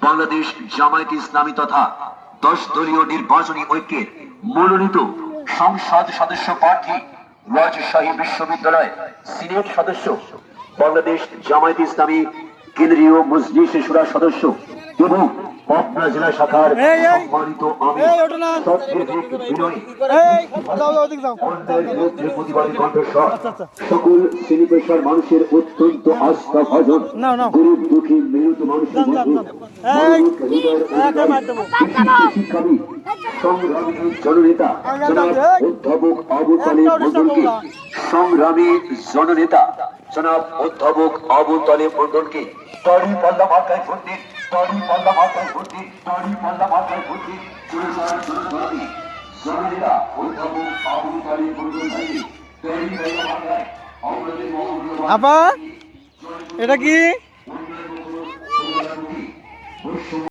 বাংলাদেশ জামায়াত ইসলামী তথা 10 দলীয় নির্বাচনী ঐক্যের মনোনীত সংসদ সদস্য প্রার্থী, রাজশাহী বিশ্ববিদ্যালয় সিনেট সদস্য, বাংলাদেশ জামায়াত ইসলামী কেন্দ্রীয় মজলিস শুরা সদস্য এবং পাবনা জেলা শাখার সম্মানিত প্রতিবাদী কণ্ঠস্বর, সকল শ্রেণী পেশার মানুষের অত্যন্ত আস্থা ভাজন, গরিব দুঃখী মেহনত মানুষের শিক্ষাবিদ, সংগ্রামী জননেতা অধ্যাপক আবু তালেব মন্ডলকে, সংগ্রামী জননেতা জনাব অধ্যাপক আবু তালেব মন্ডলকে তারি পাল্লা মার্কায় ভোট দিন, তারি পাল্লা মার্কায় ভোট দিন, তারি পাল্লা মার্কায় ভোট দিন। জননেতা অধ্যাপক আবু তালেব মন্ডল ভাইকে তারি পাল্লা মার্কায় আপা এটা কি?